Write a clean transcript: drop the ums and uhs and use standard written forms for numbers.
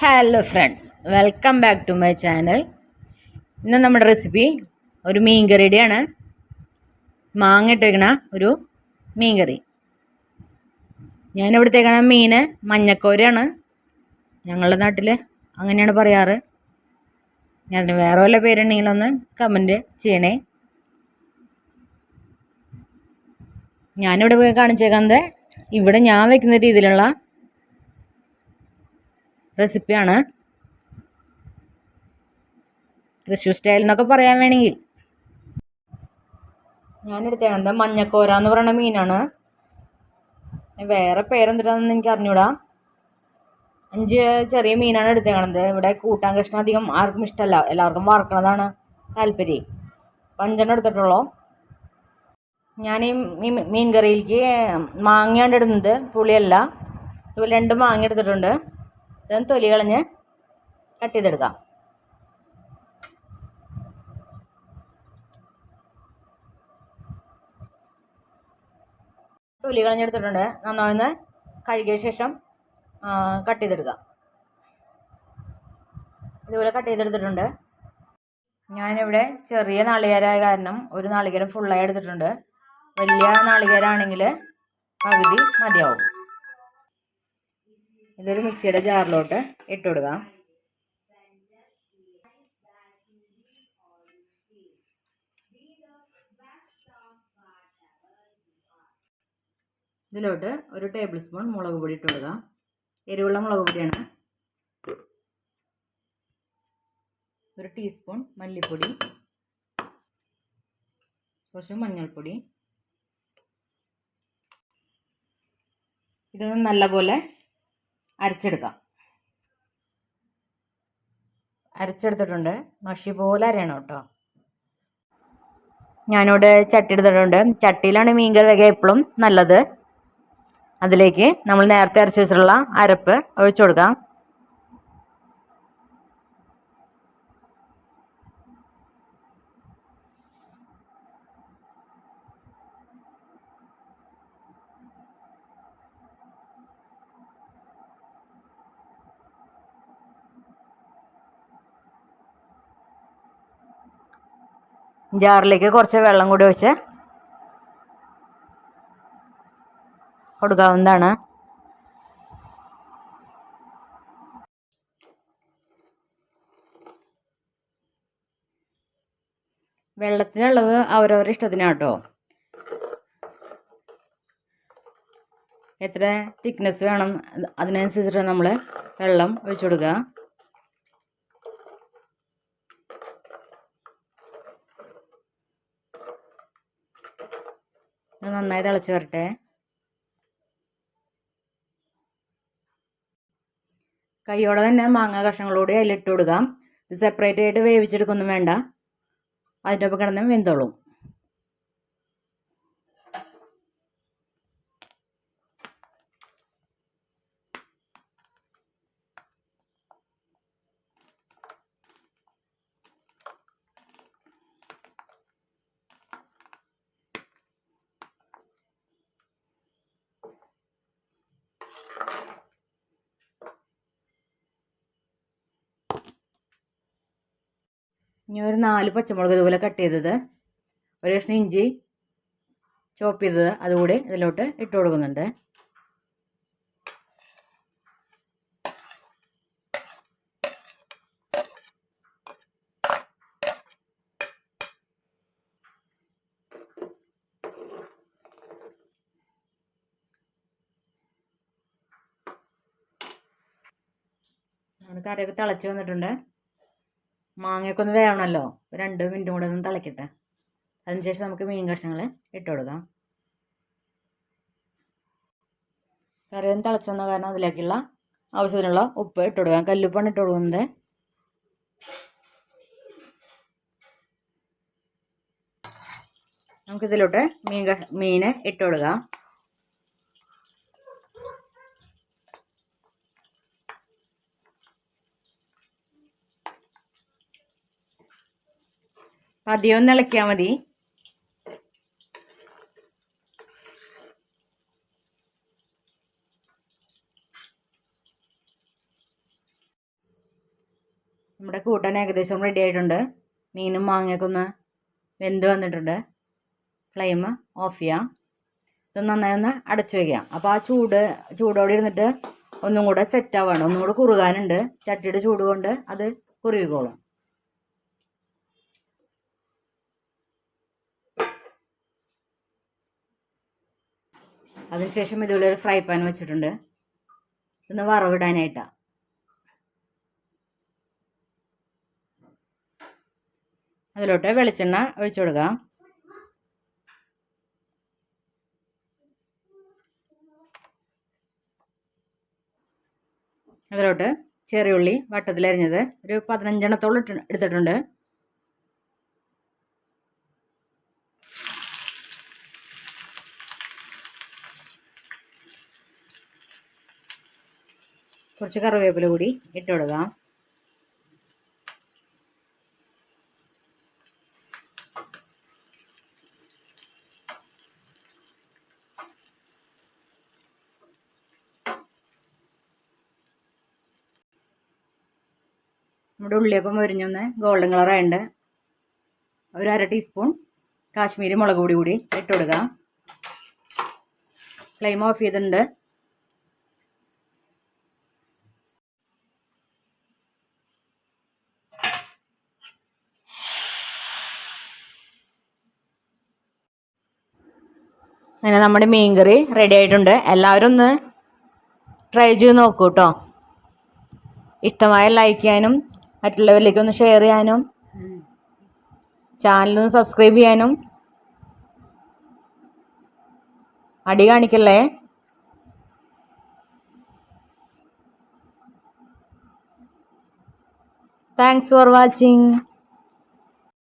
Hello friends, welcome back to my channel. ഇന്ന് നമ്മുടെ recipe ഒരു മീൻകറിയുടെയാണ്. മാങ്ങ ഇട്ടേക്കണ ഒരു മീൻകറി. ഞാനിവിടുത്തേക്കണ മീന് മഞ്ഞക്കോരയാണ്. ഞങ്ങളുടെ നാട്ടിൽ അങ്ങനെയാണ് പറയാറ്. ഞാൻ വേറെ വല്ല പേരുണ്ടെങ്കിലൊന്ന് കമൻറ്റ് ചെയ്യണേ. ഞാനിവിടെ കാണിച്ചേക്കുന്നത് ഇവിടെ ഞാൻ വയ്ക്കുന്ന രീതിയിലുള്ള റെസിപ്പിയാണ്. തൃശ്ശൂർ സ്റ്റൈൽ എന്നൊക്കെ പറയാൻ വേണമെങ്കിൽ. ഞാനെടുത്തേക്കുന്നത് മഞ്ഞക്കോര എന്ന് പറയുന്ന മീനാണ്. വേറെ പേരെന്തിട്ടാണെന്ന് എനിക്ക് അറിഞ്ഞൂടാ. 5 ചെറിയ മീനാണ് എടുത്തേക്കണത്. ഇവിടെ കൂട്ടാൻ കഷ്ണം അധികം ആർക്കും ഇഷ്ടമല്ല, എല്ലാവർക്കും വറക്കണതാണ് താല്പര്യം. 5 എടുത്തിട്ടുള്ളൂ. ഞാൻ ഈ മീൻ കറിയിലേക്ക് മാങ്ങയാണ് ഇടുന്നത്, പുളിയല്ല. ഇതുപോലെ 2 മാങ്ങ എടുത്തിട്ടുണ്ട്. ഇതൊന്ന് തൊലി കളഞ്ഞ് കട്ട് ചെയ്തെടുക്കാം. തൊലി കളഞ്ഞെടുത്തിട്ടുണ്ട്. നന്നായി കഴുകിയ ശേഷം കട്ട് ചെയ്തെടുക്കാം. ഇതുപോലെ കട്ട് ചെയ്തെടുത്തിട്ടുണ്ട്. ഞാനിവിടെ ചെറിയ നാളികേരമായ കാരണം ഒരു നാളികേരം ഫുള്ളായി എടുത്തിട്ടുണ്ട്. വലിയ നാളികേരമാണെങ്കിൽ പകുതി മതിയാവും. ഇതൊരു മിക്സിയുടെ ജാറിലോട്ട് ഇട്ട് കൊടുക്കാം. ഇതിലോട്ട് 1 ടേബിൾ സ്പൂൺ മുളക് പൊടി ഇട്ട് കൊടുക്കാം. എരിവുള്ള മുളക് പൊടിയാണ്. 1 ടീസ്പൂൺ മല്ലിപ്പൊടി, കുറച്ച് മഞ്ഞൾപ്പൊടി. ഇതൊന്ന് നല്ലപോലെ അരച്ചെടുക്കാം. അരച്ചെടുത്തിട്ടുണ്ട്. മഷി പോലെ അരയണം കേട്ടോ. ഞാനിവിടെ ചട്ടി എടുത്തിട്ടുണ്ട്. ചട്ടിയിലാണ് മീൻകറി വയ്ക്കുക എപ്പോഴും നല്ലത്. അതിലേക്ക് നമ്മൾ നേരത്തെ അരച്ച് വെച്ചിട്ടുള്ള അരപ്പ് ഒഴിച്ചു കൊടുക്കാം. ജാറിലേക്ക് കുറച്ച് വെള്ളം കൂടി ഒഴിച്ച് കൊടുക്കാവുന്നതാണ്. വെള്ളത്തിൻ്റെ അളവ് അവരവരുടെ ഇഷ്ടത്തിനാണ് കേട്ടോ. എത്ര തിക്നെസ് വേണം അതിനനുസരിച്ചിട്ട് നമ്മൾ വെള്ളം ഒഴിച്ചു കൊടുക്കുക. നന്നായി തിളച്ച് വരട്ടെ. കൈയോടെ തന്നെ മാങ്ങ കഷ്ണങ്ങളോട് അതിലിട്ട് കൊടുക്കാം. ഇത് സെപ്പറേറ്റ് ആയിട്ട് വേവിച്ചെടുക്കൊന്നും വേണ്ട, അതിൻ്റെ ഒപ്പം കിടന്ന് വെന്തോളും. ഇനി ഒരു 4 പച്ചമുളക് ഇതുപോലെ കട്ട് ചെയ്തത്, 1 കഷ്ണം ഇഞ്ചി ചോപ്പ് ചെയ്തത് അതുകൂടി ഇതിലോട്ട് ഇട്ട് കൊടുക്കുന്നുണ്ട്. കറിയൊക്കെ തിളച്ച് വന്നിട്ടുണ്ട്. മാങ്ങയൊക്കെ ഒന്ന് വേണമല്ലോ, 2 മിനിറ്റും കൂടെ ഒന്ന് തിളക്കട്ടെ. അതിനുശേഷം നമുക്ക് മീൻ കഷ്ണങ്ങൾ ഇട്ട് കൊടുക്കാം. കറി ഒന്ന് തിളച്ച് വന്ന കാരണം അതിലേക്കുള്ള ആവശ്യത്തിനുള്ള ഉപ്പ് ഇട്ട് കൊടുക്കാം. കല്ലുപ്പാണ് ഇട്ട് കൊടുക്കുന്നത്. നമുക്കിതിലോട്ട് മീൻ ഇട്ട് കൊടുക്കാം. പതിയെ ഒന്ന് ഇളക്കിയാൽ മതി. നമ്മുടെ കൂട്ടാൻ ഏകദേശം റെഡി ആയിട്ടുണ്ട്. മീനും മാങ്ങയൊക്കെ ഒന്ന് വെന്ത് വന്നിട്ടുണ്ട്. ഫ്ലെയിം ഓഫ് ചെയ്യാം. ഇത് നന്നായി ഒന്ന് അടച്ചു വയ്ക്കാം. അപ്പോൾ ആ ചൂടോടെ ഇരുന്നിട്ട് ഒന്നും കൂടെ സെറ്റ് ആവാണ്. ഒന്നും കൂടെ കുറുകാനുണ്ട്. ചട്ടിയുടെ ചൂട് കൊണ്ട് അത് കുറുകിക്കോളും. അതിനുശേഷം ഇതുപോലെ ഒരു ഫ്രൈ പാൻ വെച്ചിട്ടുണ്ട്. ഇതൊന്ന് വറവിടാനായിട്ടാണ്. അതിലോട്ട് വെളിച്ചെണ്ണ ഒഴിച്ചു കൊടുക്കാം. അതിലോട്ട് ചെറിയുള്ളി വട്ടത്തിലരിഞ്ഞത് ഒരു 15 എടുത്തിട്ടുണ്ട്. കുറച്ച് കറിവേപ്പില കൂടി ഇട്ട് കൊടുക്കാം. നമ്മുടെ ഉള്ളിയൊക്കെ മുരിഞ്ഞൊന്ന് ഗോൾഡൻ കളറായുണ്ട്. ഒരു 1/2 ടീസ്പൂൺ കാശ്മീരി മുളക് പൊടി കൂടി ഇട്ട് കൊടുക്കാം. ഫ്ലെയിം ഓഫ് ചെയ്തിട്ടുണ്ട്. അങ്ങനെ നമ്മുടെ മീൻകറി റെഡി ആയിട്ടുണ്ട്. എല്ലാവരും ഒന്ന് ട്രൈ ചെയ്ത് നോക്കൂ കേട്ടോ. ഇഷ്ടമായ ലൈക്ക് ചെയ്യാനും മറ്റുള്ളവരിലേക്ക് ഒന്ന് ഷെയർ ചെയ്യാനും ചാനലൊന്ന് സബ്സ്ക്രൈബ് ചെയ്യാനും അടി കാണിക്കല്ലേ. Thanks for watching.